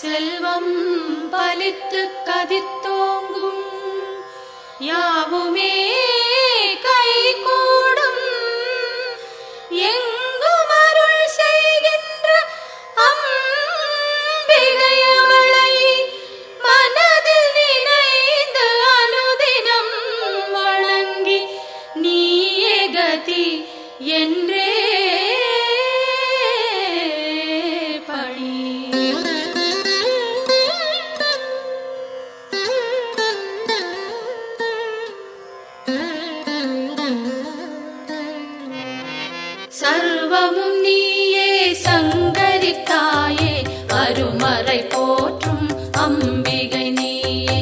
செல்வம் பலித்து கதித்தோங்கும் யாவுமே கைகூடும் எங்கும் அருள் செய்கின்ற அம்பிகையவளை மனதில் நினைந்து அனுதினம் வணங்கி நீயே கதி என்றே சர்வமும் நீயே சங்கரி தாயே அருமறை போற்றும் அம்பிகை நீயே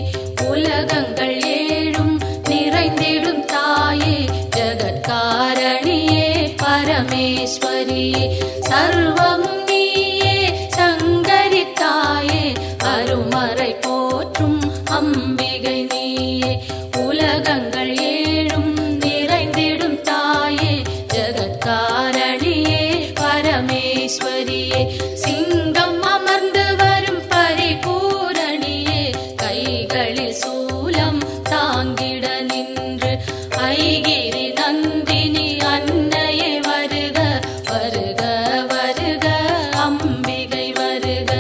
உலகங்கள் ஏழும் நிறைந்திடும் தாயே ஜகத்காரணியே பரமேஸ்வரியே சர்வமும் நீயே சங்கரி தாயே அருமறை போற்றும் அம்பிகை நீயே உலகங்கள் ஏழும் நிறைந்திடும் தாயே ஜகத்காரணியே பரமேஸ்வரியே சிங்கம் அமர்ந்து வரும் பரிபூரணியே கைகளில் சூலம் தாங்கிட நின்று ஐகிரி நந்தினி அன்னையே வருக வருக வருக அம்பிகை வருக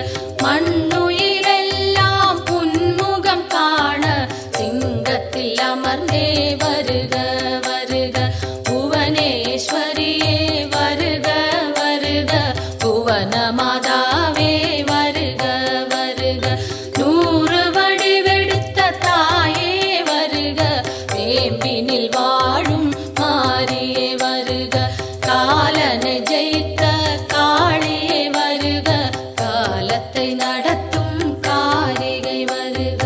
மண்ணுயிரெல்லாம் புன்முகம் காண சிங்கத்தில் அமர்ந்தே வருக வருக புவனேஸ்வரியே வருக வருக புவனமாதாவே வருக வருக நூறு வடிவெடுத்த தாயே வருக வேம்பினில் வாழும் மாரியே வருக காலனை ஜெயித்த காளியே வருக காலத்தை நடத்தும் காரிகை வருக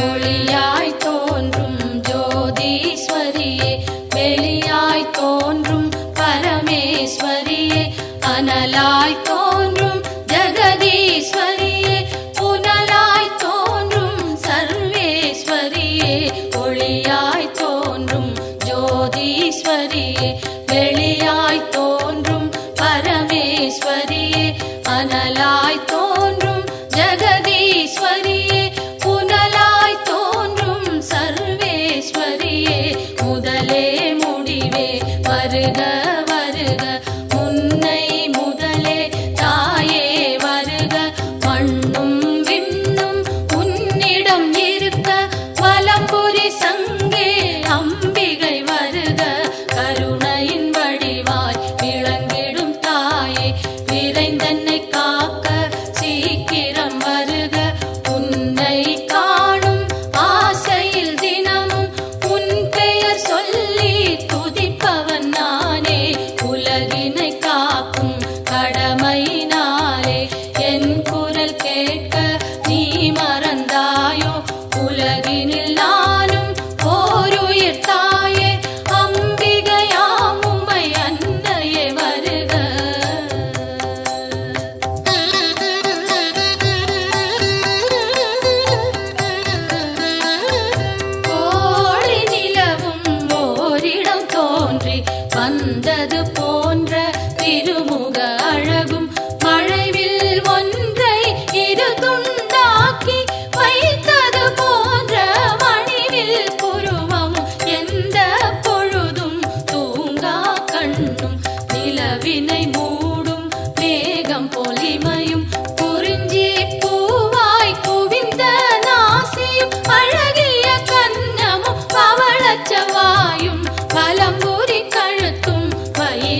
ஒளியாய் தோன்றும் ஜோதீஸ்வரியே வெளியாய் தோன்றும் பரமேஸ்வரியே அனலாய் தோன்றும் ஜெகதீஸ்வரியே புனலாய் தோன்றும் சர்வேஸ்வரியே ஒளியாய் தோன்றும் ஜோதீஸ்வரியே வெளியாய் தோன்றும் பரமேஸ்வரியே அனலாய் தோன்றும் ஜெகதீஸ்வரியே புனலாய் தோன்றும் சர்வேஸ்வரியே முதலே முடிவே வருக வருக முன்னை முதலே தாயே வருக மண்ணும் விண்ணும் உன்னிடம் இருக்க வலம்புரி சங்கே அம்பிகை வருக கருணையின் வடிவாய் விளங்கிடும் தாயே விரைந்தன்னை காக்க சீக்கிரம் வருக உன்னை காணும் ஆசையில் தினமும் உன் பெயர் சொல்லி துதிப்பவன் நானே உலகினை காக்கும் கடமையினாலே என் குரல் கேட்க நீ மறந்தாயோ உலகினில் நானும் ஓருயிர் தாயே அம்பிகையாம் உமை அன்னையே வருக கோடி நிலவும் ஓரிடம் தோன்றி வந்தது போன்ற திருமுக அழகும் மழைவில் ஒன்றை இரு துண்டாக்கி வைத்தது போன்ற மணிவில் புருவம் எந்த பொழுதும் தூங்கா கண்ணும் நிலவினை மூடும் மேகம் பொலிமையும் குறிஞ்சி பூவாய் குவிந்த நாசியும் அழகிய கன்னமும் பவளச்சவாயும் பலம்புரி கழுத்தும் வயிறு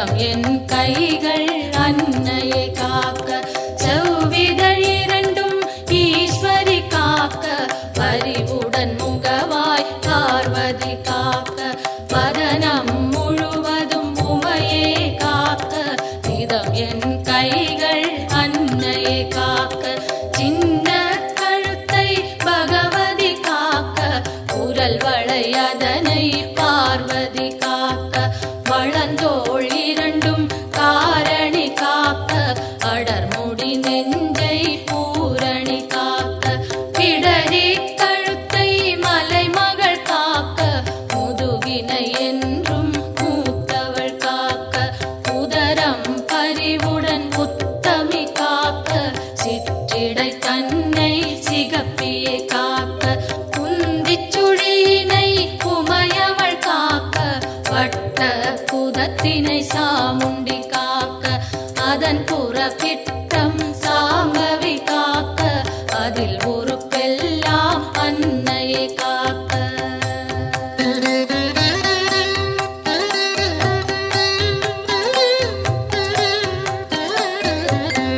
இதம் என் கைகள் அன்னையை காக்க, செவ்விதழ் இரண்டும் ஈஸ்வரி காக்க, பரிவுடன் முகவாய் பார்வதி காக்க, வதனம் முழுவதும் உமையே காக்க, இதம் என் கைகள் அன்னையை காக்க, சின்ன கழுத்தை பகவதி காக்க, குரல் வளை அதனை பார்வதி காக்க, வளந்தோள் இரண்டும் காரணி காக்க, அடர்முடி நெஞ்சை பூரணி காக்க, பிடரி கழுத்தை மலைமகள் காக்க, முதுகினை என்றும் மூத்தவள் காக்க, உதரம் பரிவுடன் உத்தமி காக்க, சிற்றிடை தன்னை சிகப்பியை காக்க, குந்திச் சுழியினை உமையவள் காக்க, வட்ட குதத்தினை சாமுண்டி காக்க, அதன் புறப்பிட்டம் சாம்பவி காக்க, அதில் ஒரு பெல்லாம் அன்னையை காக்க.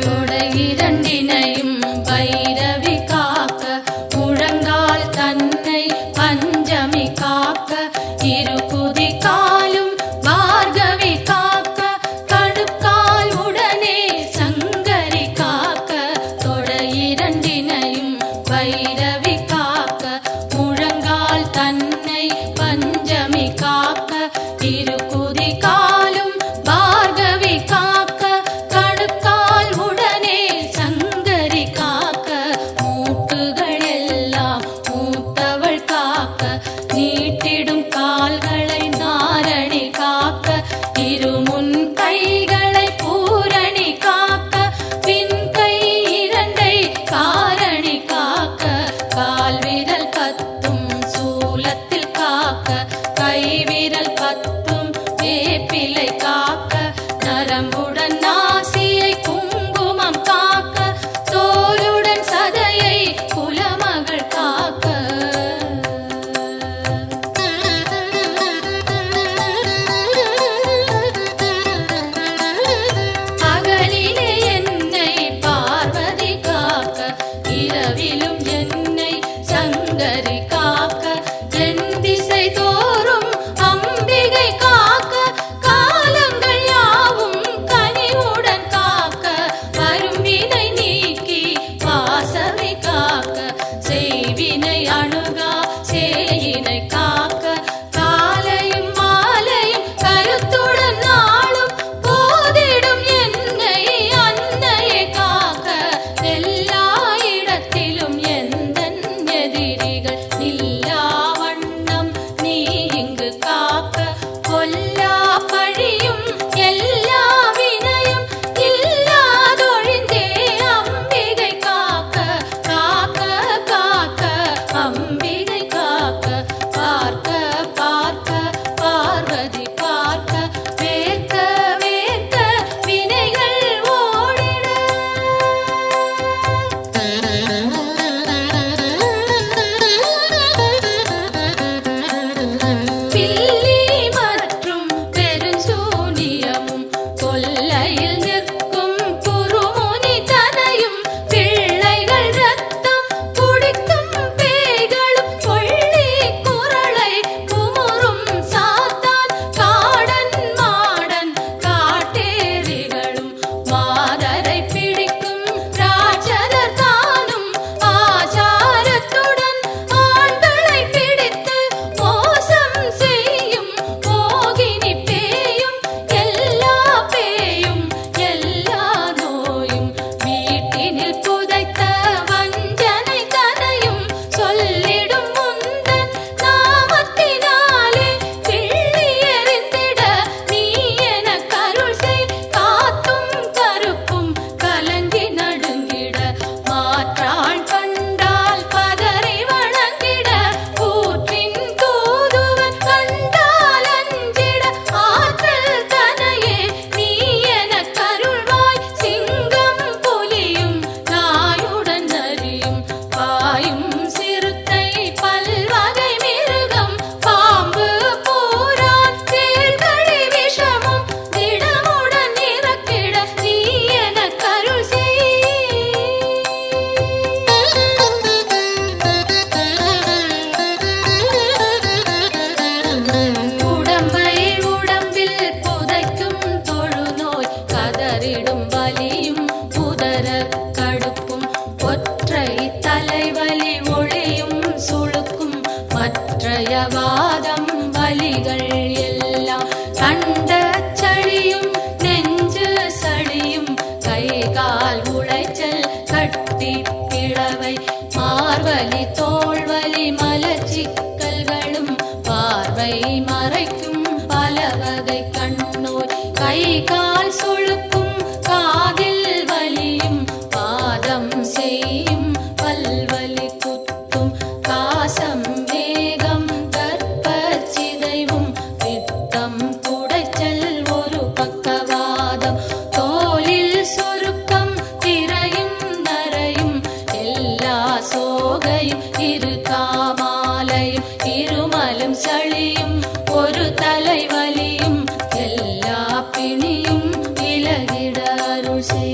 தொடை இரண்டினையும் பைரவி காக்க, முழங்கால் தன்னை பஞ்சமி காக்க, இரு குதி காலும் பார்கவி காக்க, கணுக்கால் உடனே சங்கரி காக்க, பக்கவாதம் வலிகள் எல்லாம் கண்ட சளியும் நெஞ்சு சளியும் கை கால் உளைச்சல் கட்டி பிளவை மார்வலி தோள்வலி மலச்சிக்கல்களும் பார்வை மறைக்கும் பல வகை கண்ணோய் கை கால் சுளுக்கும் காதில் வலியும் பாதம் செய்யும் பல்வலி குத்தும் காசம் வேகம் கற்பச்சிதைவும் பித்தம் குடைச்சல் ஒரு பக்கவாதம் தோலில் சுருக்கம் திரையும் நரையும் எல்லா சோகையும் இரு காமாலையும் இருமலும் சளியும் ஒரு தலைவலியும் எல்லா பிணியும் விலகிட அருள் செய்.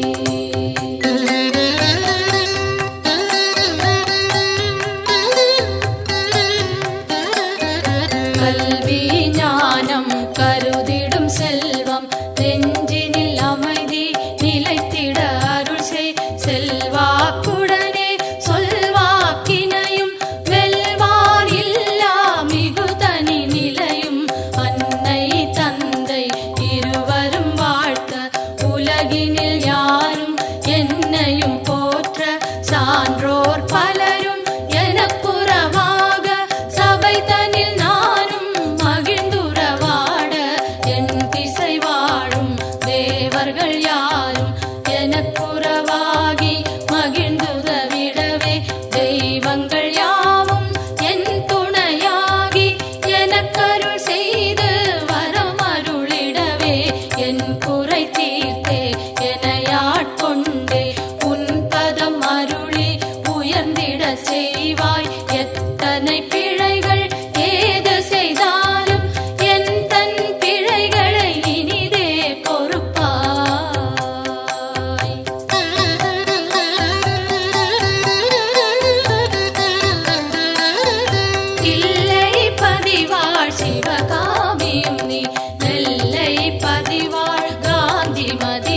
கல்வி ஞானம் கருதிடும் செல்வம் நெஞ்சினில் அமைதி நிலைத்திட அருள் செய். செல்வாக்குடனே சொல்வாக்கினையும் வெல்வார் இல்லா மிகுதனி நிலையும் அன்னை தந்தை இருவரும் வாழ்த்த உலகினில் யாரும் என்னையும் போற்ற சான்றோர் பலரும் எனக்குறவாக சபை தனில் நானும் மகிழ்ந்துறவாட என் திசை வாழும் தேவர்கள் யாரும் எனக்குறவாகி மகிழ்ந்துதவிடவே தெய்வங்கள் யாவும் என் துணையாகி எனக்கருள் செய்து வரம் அருளிடவே என் குறை தீர்த்தே எனையாட்கொண்டே உன் பதம் அருளி உயர்ந்திட செய்வாய். எத்தனை பிழைகள் ஏது செய்தாலும் என் தன் பிழைகளை இனிதே பொறுப்பாய். தில்லை பதிவாழ் சிவகாமியும் நீ நெல்லை பதிவாழ் காந்திமதி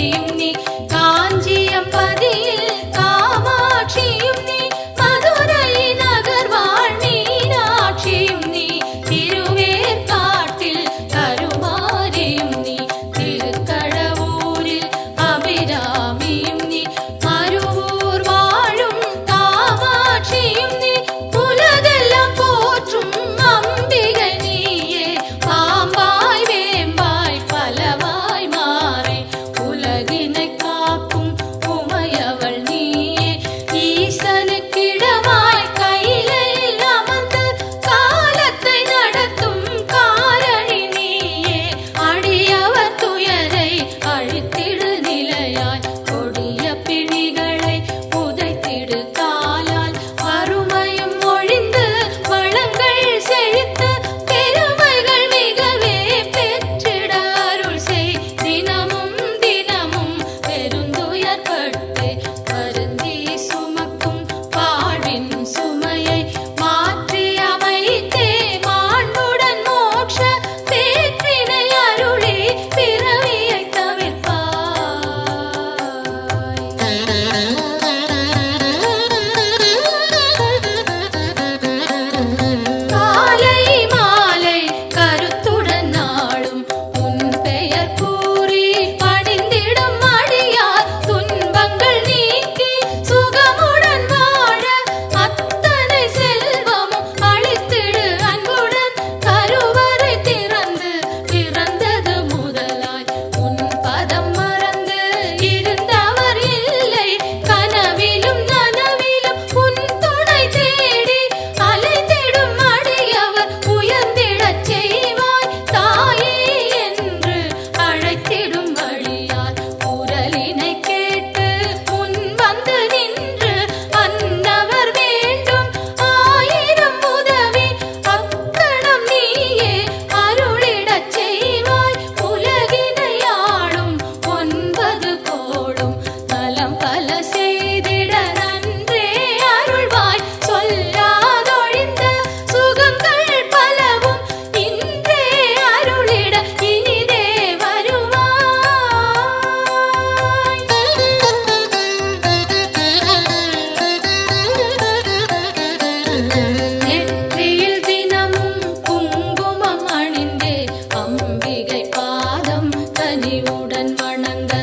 பணிவுடன் வணங்க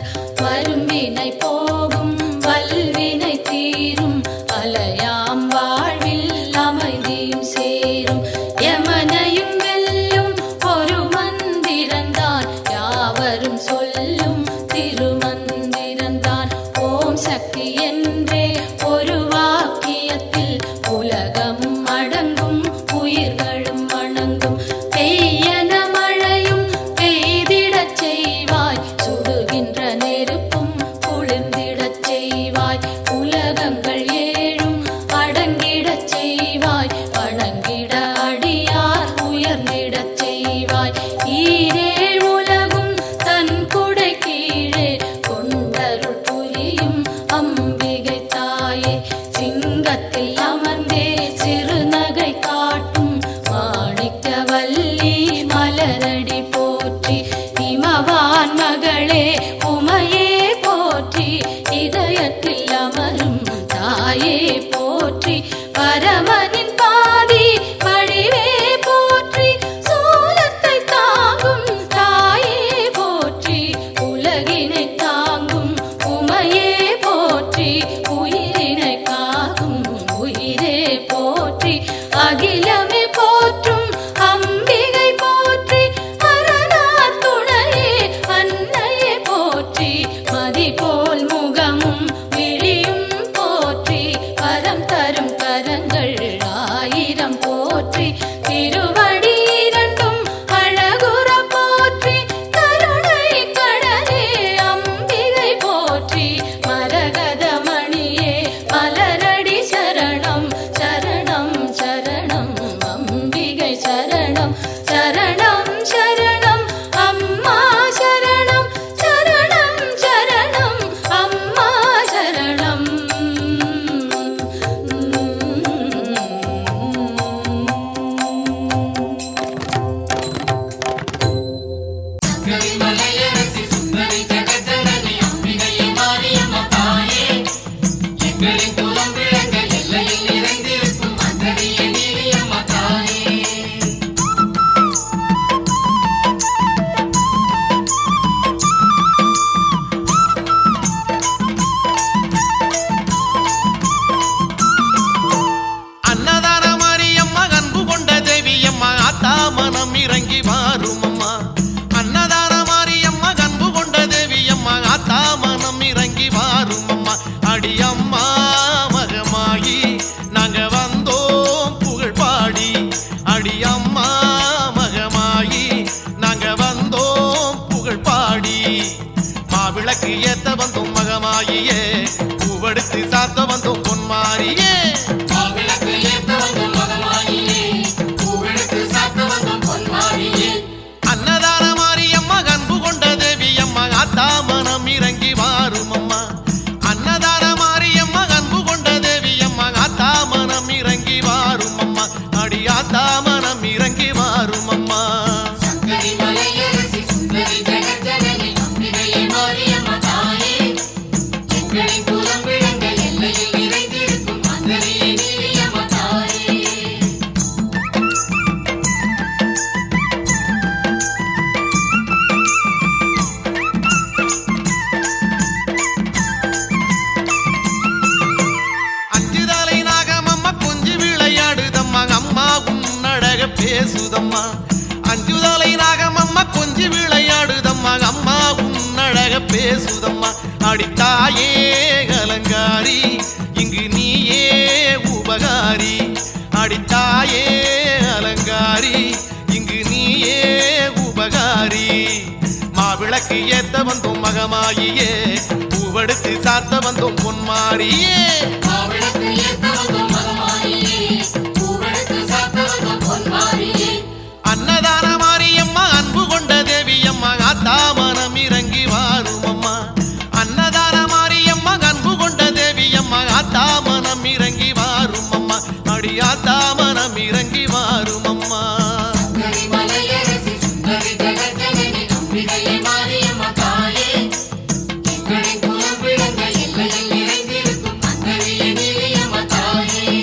வரும் வினை போகும் வல்வினை தீரும் அலையாம் வாழ்வில் அமைதியும் சேரும் யமனையும் வெல்லும் ஒரு மந்திரந்தான் யாவரும் சொல்லும் திருமந்திரந்தான் ஓம் சக்தி என்றே ஒரு வாக்கியத்தில் உலகமும் அடங்கும் உயிர்களும் வணங்கும் பெய்யன மழையும் பெய்திடச் செய்வாய் சுடுகின்ற நெருப்பும் குளிர்ந்திடச் செய்வாய் உலகங்கள் ஏழும் அடங்கிடச் செய்வாய் வணங்கிட அடியார் உயர்ந்திடச் செய்வாய் ஈரேழ் உலகும் தன் குடை கீழே கொண்டருள் புரியும் அம்பிகை தாயே சிங்கத்தில் அமர்ந்தே சிறுநகை காட்டும் மாணிக்கவல்லி மலரடி போற்றி இமவான் மகளே உமையே போற்றி இதயத்தில் அமரும் தாயே போற்றி பரமனின் பாதி வடிவே போற்றி சோலத்தை தாங்கும் தாயே போற்றி உலகினை தாங்கும் உமையே போற்றி உயிரினை காக்கும் உயிரே போற்றி அகிலமே போற்றும் அம்பிகை போற்றி அரணார் துணையே அன்னையே போற்றி மதி போல் முகமும் விழியும் போற்றி வரம் தரும் கரங்கள் ஆயிரம் போற்றி திருவடி இரண்டும் அழகுற போற்றி கருணை கடலே அம்பிகை போற்றி மரகத மணியே மலரடி சரணம் சரணம் சரணம் அம்பிகை சரணம் சரணம் சரணம் அம்மா சரணம் சரணம் சரணம் அம்மா சரணம் கரிமலையரசி சுந்தரி ஜெகஜனனி அம்பிகையே மாரியம்மா தாயே எங்களின் குலம் விளங்க எல்லையில் நிறைந்திருக்கும் அந்தரியே நீலியம்மா தாயே அன்னதான மாரியம்மா அன்பு கொண்ட தேவியம்மா ஆத்தா மனம் இறங்கி வாரும் அம்மா அன்னதான மாரியம்மா அன்பு கொண்ட தேவியம்மா ஆத்தா மனம் இறங்கி வாரும் அம்மா அடியம்மா மகமாயி நாங்க வந்தோம் புகழ் பாடி அடியம்மா மகமாயி நாங்க வந்தோம் புகழ் பாடி மாவிளக்கு ஏத்த வந்தோம் மகமாயியே பூவெடுத்து சாத்த வந்தோம் பொன்மாரியே மாவிளக்கு ஏத்த வந்தோம் மகமாயியே பூவெடுத்து சாத்த வந்தோம் பொன்மாரியே அன்னதான மாரியம்மா அன்பு கொண்ட தேவியம்மா ஆத்தா மனம் இறங்கி வாரும் அம்மா அன்னதான மாரியம்மா அன்பு கொண்ட தேவியம்மா ஆத்தா மனம் இறங்கி வாரும் அம்மா அடி ஆத்தா மனம் இறங்கி வாரும் அம்மா கரிமலையரசி சுந்தரி ஜெகஜனனி அம்பிகையே மாரியம்மா தாயே எங்களின் குலம் விளங்க எல்லையில் நிறைந்திருக்கும் அந்தரியே நீலியம்மா தாயே அஞ்சுதலை நாகமம்மா கொஞ்சி விளையாடுதம்மா அம்மா உன்னழக பேசுதம்மா அஞ்சுதலை நாகமம்மா கொஞ்சி விளையாடுதம்மா அம்மா உன்னழக பேசுதம்மா அடித்தாயே கலங்காரி இங்கு நீயே உபகாரி அடித்தாயே அலங்காரி இங்கு நீயே உபகாரி மாவிளக்கு ஏத்த வந்தோம் மகமாயியே பூவெடுத்து சாத்த வந்தோம் பொன்மாரியே மாவிளக்கு ஏத்த வந்தோம் மகமாயியே பூவெடுத்து சாத்த வந்தோம் பொன்மாரியே அன்னதான மாரியம்மா அன்பு கொண்ட தேவியம்மா ஆத்தா மனம் இறங்கி வாரும் அம்மா அன்னதான மாரியம்மா அன்பு கொண்ட தேவியம்மா ஆத்தா மனம் இறங்கி வாரும் அம்மா அடி ஆத்தா மனம் இறங்கி வாரும் அம்மா கரிமலையரசி சுந்தரி ஜெகஜனனி அம்பிகையே மாரியம்மா தாயே எங்களின் குலம் விளங்க எல்லையில் நிறைந்திருக்கும் அந்தரியே நீலியம்மா தாயே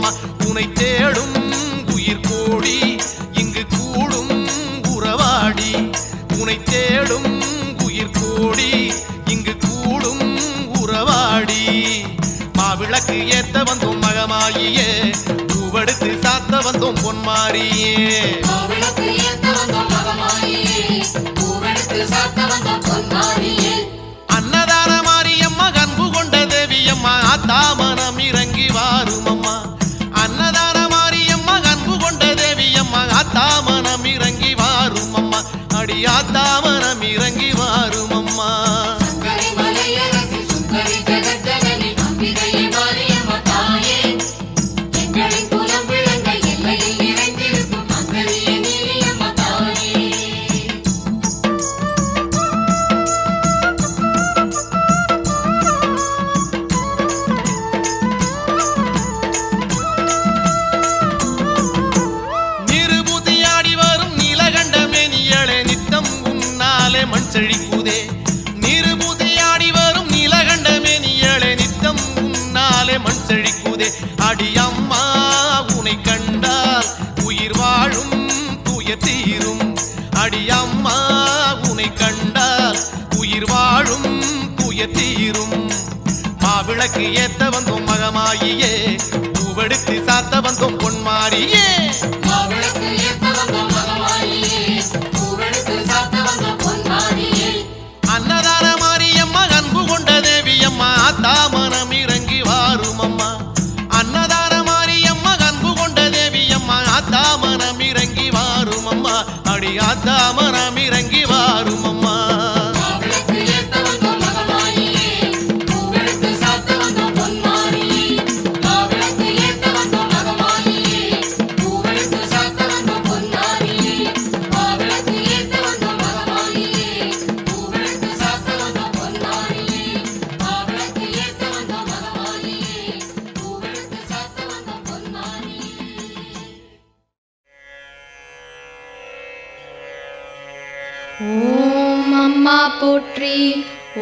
அம்மா உனை தேடும் உயிர் கோடி இங்கு கூடும் உறவாடி உனை தேடும் உயிர் கோடி இங்கு கூடும் உறவாடி மாவிளக்கு ஏத்த வந்தோம் மகமாயியே பூவெடுத்து சாத்த வந்தோம் பொன்மாரியே மாவிளக்கு ஏத்த வந்தோம் மகமாயியே பூவெடுத்து சாத்த வந்தோம் பொன்மாரியே அன்னதான மாரியம்மா அன்பு கொண்ட தேவியம்மா ஆத்தாமனம் இறங்கி வாரும் அம்மா அன்னதான மாரியம்மா அன்பு கொண்ட தேவியம்மா ஆத்தாமனம் இறங்கி வாரும் அம்மா அடி ஆத்தாமனம் இறங்கி வாரும் அம்மா சுந்தரி மலையரசி சுந்தரி ஜெகஜனனி அம்பிகையே மாரியம்மா தாயே எங்களின் குலம் விளங்க எல்லையில் நிறைந்திருக்கும் அங்கரியே நீலியம்மா தாயே நிருபூதியாடி வரும் நீலகண்ட மேனியளே நித்தம் உன்னாலே மண் செழிக்குதே நிருபூதியாடி வரும் நீலகண்ட மேனியளே நித்தம் உன்னாலே மண் செழிக்குதே அடி அம்மா உனை கண்டால் உயிர் வாழும் துய தீரும் அடி அம்மா உனை கண்டால் உயிர் வாழும் துய தீரும் மாவிளக்கு ஏத்த வந்தோம் மகமாயியே பூவெடுத்து சாத்த வந்தோம் பொன்மாரியே மாவிளக்கு ஏத்த வந்தோம் மகமாயியே பூவெடுத்து சாத்த வந்தோம் பொன்மாரியே அன்னதான மாரியம்மா அன்பு கொண்ட தேவியம்மா ஆத்தாமனம் இறங்கி வாரும் அம்மா அன்னதான மாரியம்மா அன்பு கொண்ட தேவியம்மா ஆத்தாமனம் இறங்கி வாரும் அம்மா அடி ஆத்தாமனம் இறங்கி வாரும் அம்மா மாவிளக்கு ஏத்த வந்தோம் மகமாயியே பூவெடுத்து சாத்த வந்தோம் பொன்மாரியே மாவிளக்கு ஏத்த வந்தோம் மகமாயியே பூவெடுத்து சாத்த வந்தோம் பொன்மாரியே மாவிளக்கு ஏத்த வந்தோம் மகமாயியே பூவெடுத்து சாத்த வந்தோம் பொன்மாரியே மாவிளக்கு ஏத்த வந்தோம் மகமாயியே பூவெடுத்து சாத்த வந்தோம் பொன்மாரியே ஓம் அம்மா போற்றி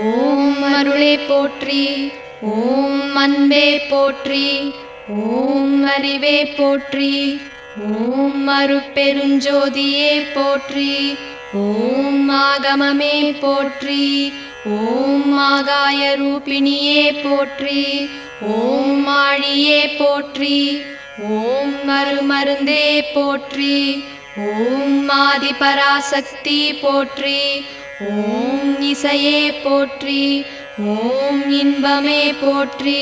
ஓம் அருளே போற்றி ஓம் அன்பே போற்றி ஓம் அறிவே போற்றி ஓம் அருட்பெருஞ்சோதியே போற்றி ஓம் ஆகமமே போற்றி ஓம் ஆகாய ரூபிணியே போற்றி ஓம் ஆழியே போற்றி ஓம் மருமருந்தே போற்றி ஓம் ஆதி பராசக்தி போற்றி ஓம் இசையே போற்றி ஓம் இன்பமே போற்றி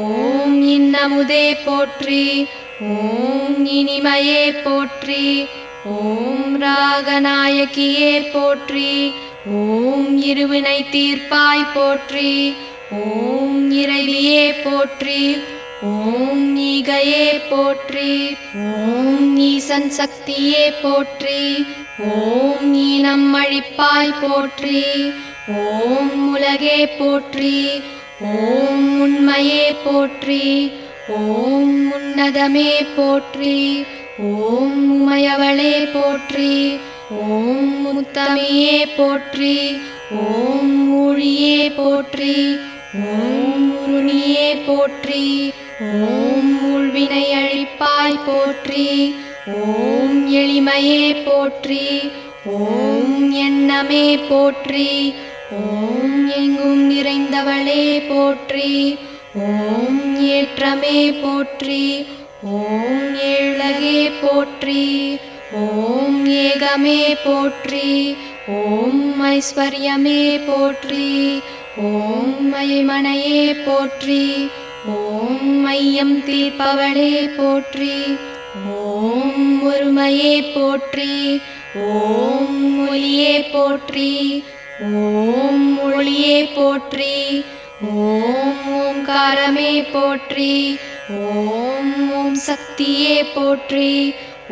ஓம் இன்னமுதே போற்றி ஓம் இனிமையே போற்றி ஓம் ராகநாயகியே போற்றி ஓம் இருவினை தீர்ப்பாய் போற்றி ஓம் இறைவியே போற்றி ஓம் ஈகையே போற்றி ஓம் ஈசன் சக்தியே போற்றி ஓம் ஈனம் அழிப்பாய் போற்றி ஓம் உலகே போற்றி ஓம் உண்மையே போற்றி ஓம் உன்னதமே போற்றி ஓம் உமையவளே போற்றி ஓம் முத்தமியே போற்றி ஓம் ஊழியே போற்றி ஓம் உருணியே போற்றி ஓம் உள்வினை அழிப்பாய் போற்றி ஓம் எளிமையே போற்றி ஓம் எண்ணமே போற்றி ஓம் எங்கும் நிறைந்தவளே போற்றி ஓம் ஏற்றமே போற்றி ஓம் ஏழகே போற்றி ஓம் ஏகமே போற்றி ஓம் ஐஸ்வர்யமே போற்றி ஓம் மயமனையே போற்றி ஓம் மையம் தீர்ப்பவளே போற்றி ஓம் ஒருமையே போற்றி ஓம் ஒளியே போற்றி ஓம் ஒளியே போற்றி ஓம் ஓம்காரமே போற்றி ஓம் ஓம் சக்தியே போற்றி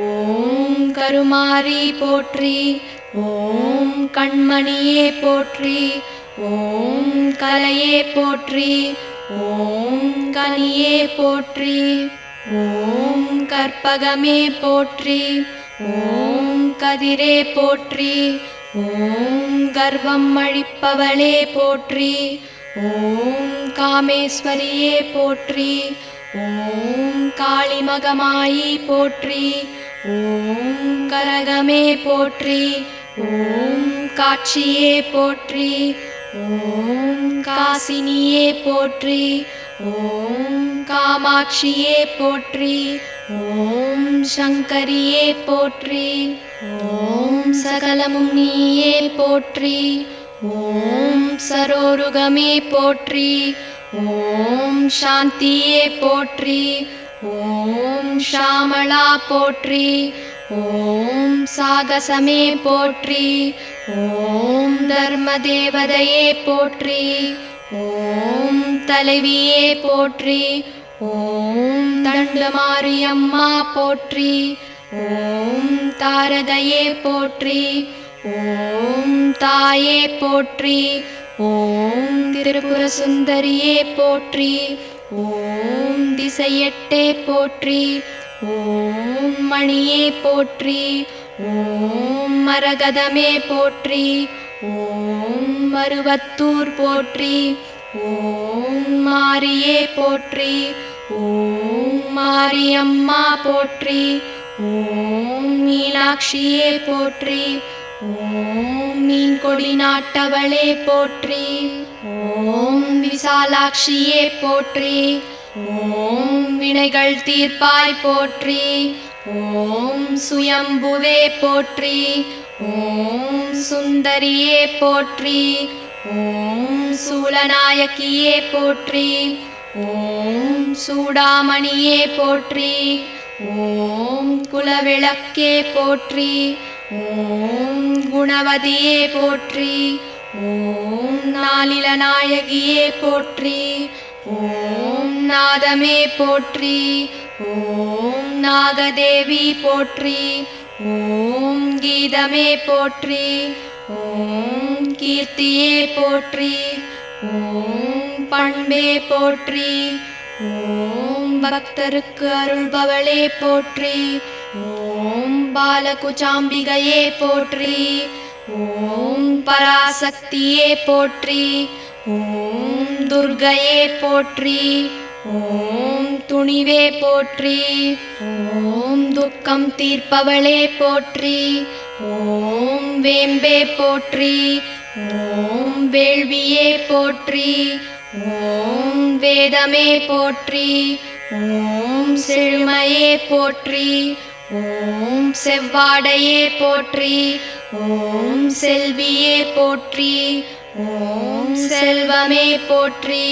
ஓம் கருமாரி போற்றி ஓம் கண்மணியே போற்றி ஓம் கலையே போற்றி ஓம் கனியே போற்றி ஓம் கற்பகமே போற்றி ஓம் கதிரே போற்றி ஓம் கர்வம் அழிப்பவளே போற்றி ஓம் காமேஸ்வரியே போற்றி ஓம் காளிமகமாயி போற்றி. ஓம் கரகமே போற்றி. ஓம் காட்சியே போற்றி. ஓம் காசினியே போற்றி. ஓம் காமாட்சியே போற்றி. ஓம் சங்கரியே போற்றி. ஓம் சகலமும் நீயே போற்றி. ஓம் சரோருகமே போற்றி. ஓம் சாந்தியே போற்றி. ஓம் ஷாமளா போற்றி. ஓம் சாகசமே போற்றி. ஓம் தர்மதேவதையே போற்றி. ஓம் தலைவியே போற்றி. ஓம் தண்டமாரியம்மா போற்றி. ஓம் தாரகையே போற்றி. ஓம் தாயே போற்றி. ஓம் திரிபுர சுந்தரியே போற்றி. ஓம் திசையெட்டே போற்றி. ஓம் மணியே போற்றி. ஓம் மரகதமே போற்றி. ஓம் மருவத்தூர் போற்றி. ஓம் மாரியே போற்றி. ஓம் மாரியம்மா போற்றி. ஓம் மீனாட்சியே போற்றி. ஓம் மீன்கொடி நாட்டவளே போற்றி. ஓம் விசாலாட்சியே போற்றி. ஓம் வினைகள் தீர்ப்பாய் போற்றி. ஓம் சுயம்புவே போற்றி. ஓம் சுந்தரியே போற்றி. ஓம் சூலநாயகியே போற்றி. ஓம் சூடாமணியே போற்றி. ஓம் குலவிளக்கே போற்றி. ஓம் குணவதியே போற்றி. ஓம் நாளிலநாயகியே போற்றி. ஓம் நாதமே போற்றி. ஓம் நாகதேவி போற்றி. ஓம் கீதமே போற்றி. ஓம் கீர்த்தியே போற்றி. ஓம் பண்பே போற்றி. ஓம் பக்தருக்கு அருள்பவளே போற்றி. ஓம் பாலகுச்சாம்பிகையே போற்றி. ஓம் பராசக்தியே போற்றி. ஓம் துர்க்கையே போற்றி. ஓம் துணிவே போற்றி. ஓம் துக்கம் தீர்ப்பவளே போற்றி. ஓம் வேம்பே போற்றி. ஓம் வேள்வியே போற்றி. ஓம் வேதமே போற்றி. ஓம் செழுமையே போற்றி. ஓம் செவ்வாடையே போற்றி. ஓம் செல்வியே போற்றி. ஓம் செல்வமே போற்றி.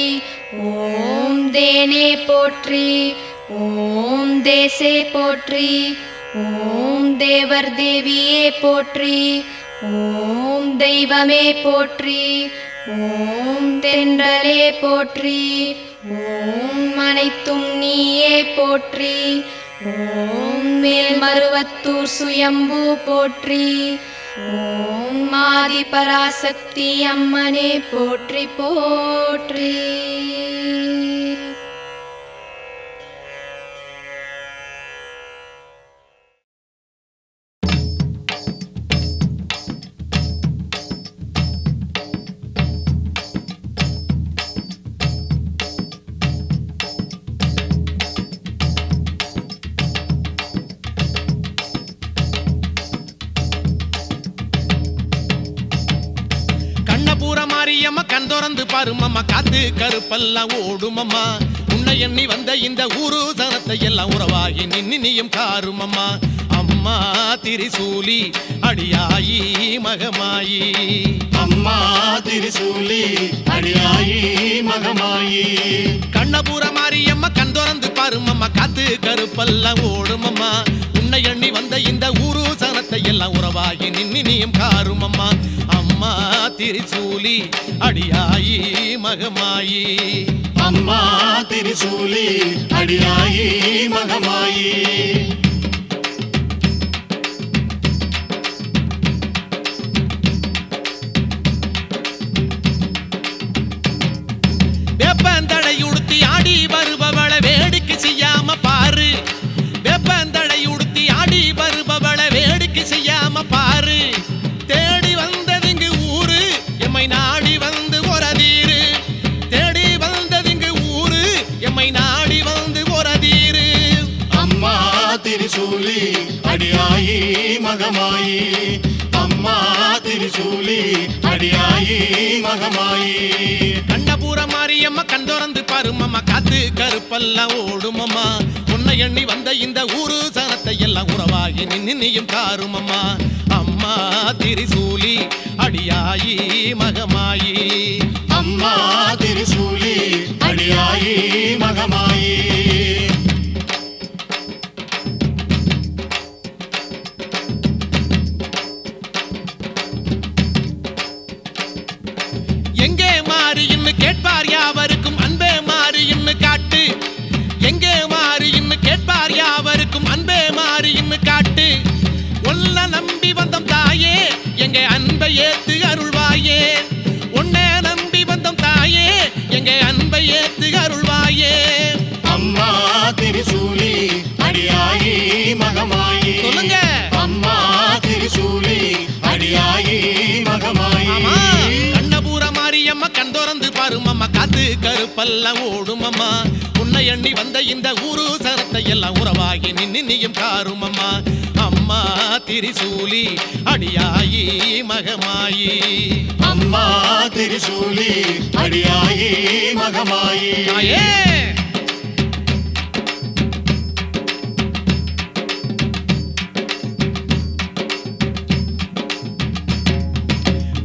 ஓம் தேனே போற்றி. ஓம் தேசே போற்றி. ஓம் தேவர் தேவியே போற்றி. ஓம் தெய்வமே போற்றி. ஓம் தென்றலே போற்றி. ஓம் அனைத்தும் நீயே போற்றி. ஓம் மேல்மருவத்தூர் சுயம்பு போற்றி. ஓம் ஆதி பராசக்தி அம்மனே போற்றி போற்றி. மாரியம்மா கண் திறந்து பாருமம்மா, காத்து கருப்பெல்லாம் ஓடுமம்மா. உன்னை எண்ணி வந்த இந்த ஊரு சனத்தை எல்லாம் உறவாகி நின்னியும் காருமம்மா. அம்மா திரிசூலி அடியாயி மகமாயி. அம்மா திரிசூலி அடியாயி மகமாயி. கண்ணபுர மாரியம்மா கண் திறந்து பாருமம்மா, காத்து கருப்பெல்லாம் ஓடுமம்மா. உன்னை எண்ணி வந்த இந்த ஊரு சனத்தை எல்லாம் உறவாகி நின்னியும் காருமம்மா. அம்மா திரிசூலி அடியாயி மகமாயி. அம்மா திரிசூலி அடியாயி மகமாயி. வேப்பந்தடை உடுத்தி ஆடி வருபவள வேடிக்கை செய்யாம பாரு. வேப்பந்தடை உடுத்தி ஆடி வருபவள வேடிக்கை செய்யாம பாரு. தேடி வந்ததிங்கு ஊரு எம்மை நாடி வந்து ஒரதீரு. தேடி வந்ததிங்கு ஊரு எம்மை நாடி வந்து திரிசூலி அடியாயி மகமாயி அம்மா திரிசூலி அடியாயி மகமாயி கண்ணபுர மாரியம்மா கண் திறந்து பாருமம்மா காத்து கருப்பெல்லாம் ஓடுமம்மா உன்னை எண்ணி வந்த இந்த ஊரு சனத்தை எல்லாம் உறவாகி நின்னியும் காருமம்மா அம்மா திரிசூலி அடியாயி மகமாயி அம்மா திரிசூலி அடியாயி மகமாயி எங்கே மாறின்னு கேட்பார் யாவருக்கும் அன்பே மாறின்னு காட்டு எங்கே மாறின்னு கேட்பார் யாவருக்கும் அன்பே மாறின்னு காட்டு ஒல்ல நம்பி வந்தோம் தாயே எங்க அன்பை ஏத்து அருள்வாயே உன்னை நம்பி வந்தோம் தாயே எங்க அன்பை ஏத்து அருள்வாயே அம்மா திரிசூலி அடியாயி மகமாயி சொல்லுங்க அம்மா திரிசூலி அடியாயி மகமாயி ஆமா கண்ணபுர மாரியம்மா கண் திறந்து பாருமம்மா காத்து கருப்பெல்லாம் ஓடுமம்மா உன்னை எண்ணி வந்த இந்த ஊரு சனத்தை எல்லாம் உறவாகி நின்னியும் காருமம்மா அம்மா திரிசூலி அடியாயி மகமாயி அம்மா திரிசூலி அடியாயி மகமாயி தாயே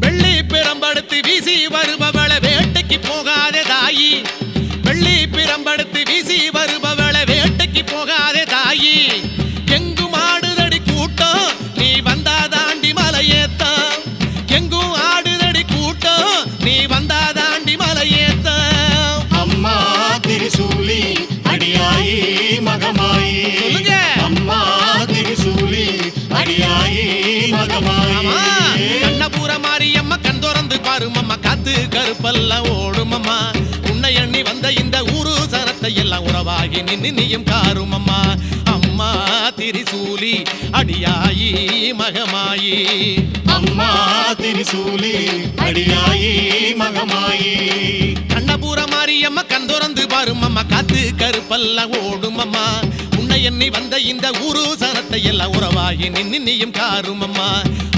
வெள்ளி பிரம்படுத்து வீசி வருபவள வேட்டைக்கு போகாதே தாயி வெள்ளி பிரம்படுத்து வீசி வருபவள வேட்டைக்கு போகாதே தாயி எங்கும் ஆடுதடி கூட்டம் நீ வந்தா தாண்டி மலையேத்தான் எங்கும் ஆடுதடி கூட்டம் நீ வந்தா தாண்டி மலையேத்தான் அம்மா திரிசூலி அடியாயி மகமாயி சொல்லுங்க அம்மா திரிசூலி அடியாயி மகமாயி ஆமா கண்ணபுர மாரியம்மா கண் திறந்து பாருமம்மா காத்து கருப்பெல்லாம் ஓடுமம்மா உன்னை எண்ணி வந்த இந்த ஊரு சனத்தை எல்லாம் உறவாகி நின்னியும் காருமம்மா அம்மா திரிசூலி அடியாயி மகமாயி அம்மா திரிசூலி அடியாயி மகமாயி கண்ணபுர மாரியம்மா கண் திறந்து பாருமம்மா காத்து கருப்பெல்லாம் ஓடுமம்மா உன்னை எண்ணி வந்த இந்த ஊரு சனத்தை எல்லாம் உறவாகி நின்னியும் காருமம்மா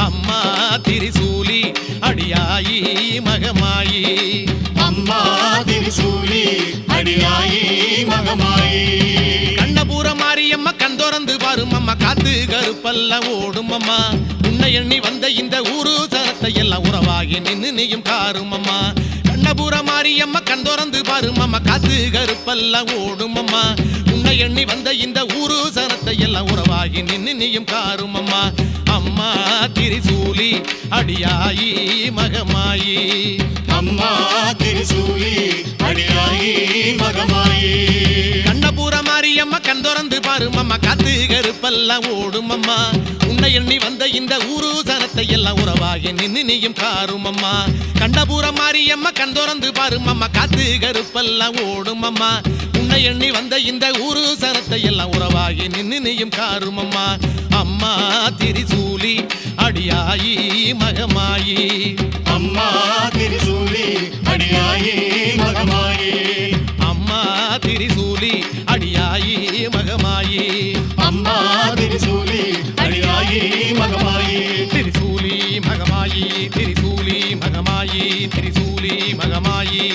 அம்மா திரிசூலி அடியாயி மகமாயி அம்மா திரிசூலி அடியாயி மகமாயி கண்ணபுர மாரியம்மா கண் திறந்து பாருமம்மா காத்து கருப்பெல்லாம் ஓடுமம்மா உன்னை எண்ணி வந்த இந்த ஊரு சனத்தை எல்லாம் உறவாகி நின்னியும் காருமம்மா கண்ணபுர மாரியம்மா கண் திறந்து பாருமம்மா காத்து கருப்பெல்லாம் ஓடுமம்மா உன்னை எண்ணி வந்த இந்த ஊரு சனத்தை எல்லாம் உறவாகி நின்னியும் காருமம்மா அம்மா திரிசூலி அடியாயி மகமாயி அம்மா திரிசூலி அடியாயி மகமாயி கண்ணபுர மாரியம்மா கண் திறந்து பாருமம்மா காத்து கருப்பெல்லாம் ஓடுமம்மா உன்னை எண்ணி வந்த இந்த ஊரு சனத்தை எல்லாம் உறவாகி நின்னியும் காருமம்மா கண்ணபுர மாரியம்மா கண் திறந்து பாருமம்மா காத்து கருப்பெல்லாம் ஓடுமம்மா உன்னை எண்ணி வந்த இந்த ஊரு சனத்தை எல்லாம் உறவாகி நின்னியும் காருமம்மா அம்மா திரிசூலி அடியாயி மகமாயி அம்மா திரிசூலி அடியாயி மகமாயி அம்மா திரிசூலி அடியாயி மகமாயி அம்மா திரிசூலி அடியாயி மகமாயி திரிசூலி மகமாயி திரிசூலி மகமாயி திரிசூலி மகமாயி